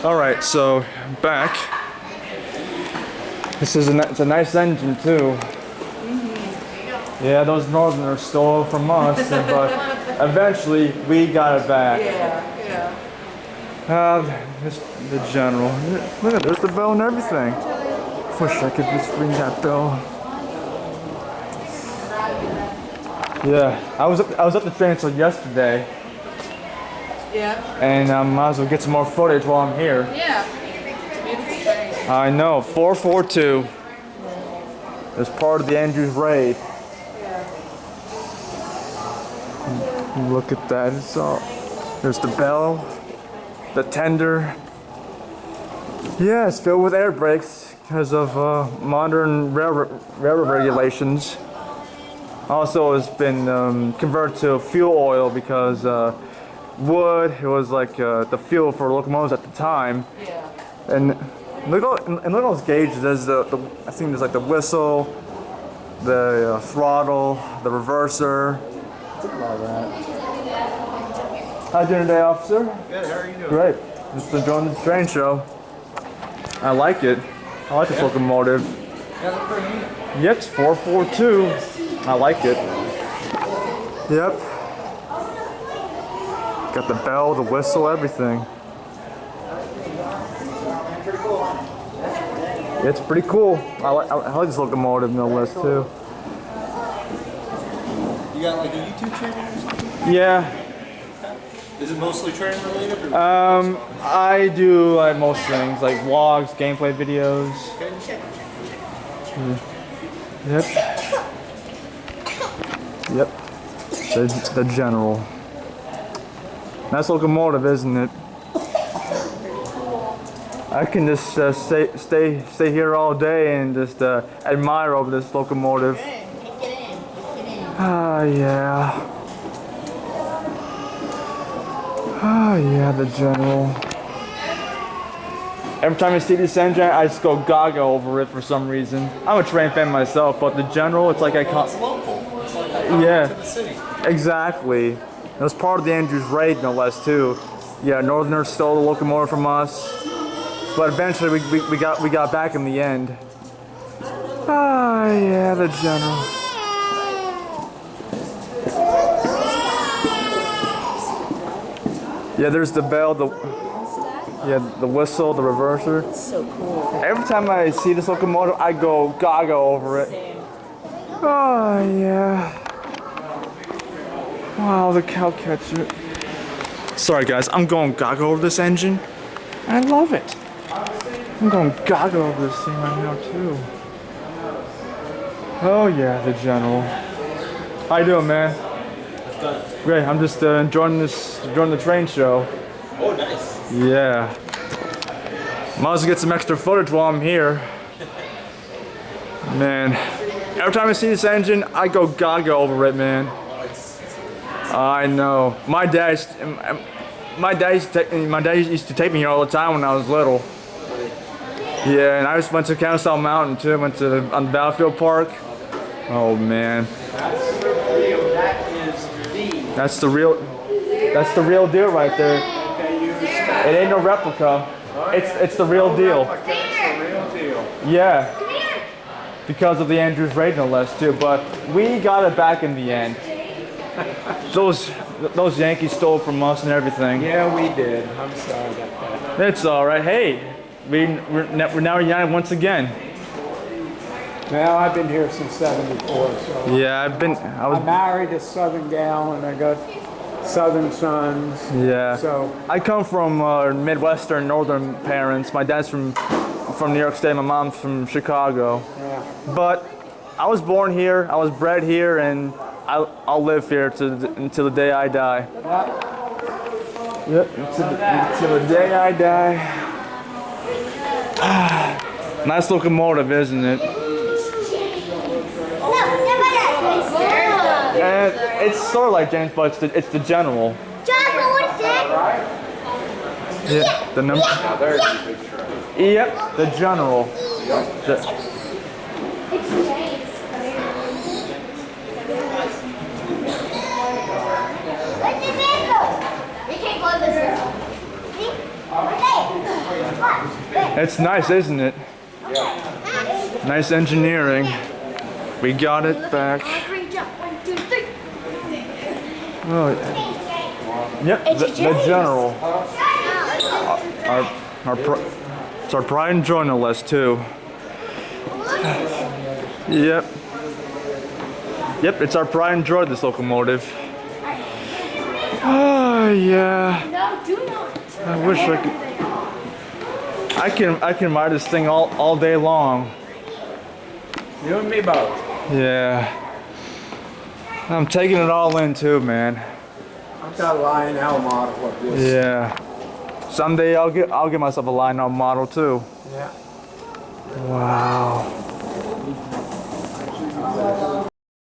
Alright, so back. This is it's a nice engine too. Yeah, those Northerners stole from us, but eventually we got it back. The General. Look at there's the bell and everything. Wish I could just ring that bell. Yeah, I was at the train show yesterday. Yeah. And I might as well get some more footage while I'm here. Yeah. It's a beautiful train. I know, 442. It's part of the Andrews raid. Yeah. Look at that. It's all. There's the bell, the tender. Yeah, it's filled with air brakes because of modern railroad regulations. Also, it's been converted to fuel oil because wood, it was like the fuel for locomotives at the time. Yeah. And look at those gauges. There's I think there's like the whistle, the throttle, the reverser. Think about that. How you doing today, officer? Good. How are you doing? Great. Just enjoying the train show. I like it. I like this locomotive. Yeah, look pretty neat. Yep, it's 442. I like it. Yep. Got the bell, the whistle, everything. It's pretty cool. I like this locomotive no less too. You got like a YouTube channel or something? Yeah. Is it mostly train related? Or I do like most things, like vlogs, gameplay videos. Yep. Yep. The General. Nice locomotive, isn't it? I can just stay here all day and just admire over this locomotive. Ah, yeah. Ah, yeah, the General. Every time I see this engine, I just go gaga over it for some reason. I'm a train fan myself, but the General, it's like I can't. it's local. It's like Yeah. to the city. Exactly. It was part of the Andrews raid, no less, too. Yeah, Northerners stole the locomotive from us, but eventually we got back in the end. Ah, yeah, the General. Yeah, there's the bell, the whistle, the reverser. So cool. Every time I see this locomotive, I go gaga over it. Oh, yeah. Wow, the cow catcher. Sorry guys, I'm going gaga over this engine. I love it. I'm going gaga over this thing right now too. Oh yeah, the General. How you doing, man? Great, I'm just enjoying the train show. Oh, nice. Yeah. Might as well get some extra footage while I'm here. Man, every time I see this engine, I go gaga over it, man. I know. My dad used to take me here all the time when I was little. Yeah, and I just went to Kennesaw Mountain too. Went to on the Battlefield Park. Oh man. That's the real deal right there. It ain't no replica. It's the real deal. Yeah. Because of the Andrews raid no less too, but we got it back in the end. Those Yankees stole from us and everything. Yeah, we did. I'm sorry about that. It's all right. Hey, we're now united once again. Well, I've been here since '74, so Yeah, I was married a Southern gal, and I got Southern sons. Yeah. So I come from Midwestern, Northern parents. My dad's from New York State. My mom's from Chicago. yeah, But I was born here. I was bred here, and I'll live here until the day I die. Yep, until the day I die. Nice locomotive, isn't it? And it's sort of like James, but it's the General. Yeah, the number. Yep, the General. It's nice, isn't it? Nice engineering. We got it back. Oh, yep, the general. It's our pride and joy, no less, too. Yep. Yep, it's our pride and joy, this locomotive. Oh, yeah. No, do not. I wish I could. I can ride this thing all day long. You and me both. Yeah. I'm taking it all in too, man. I've got a Lionel model of this. Yeah. Someday I'll get myself a Lionel model too. Yeah. Wow.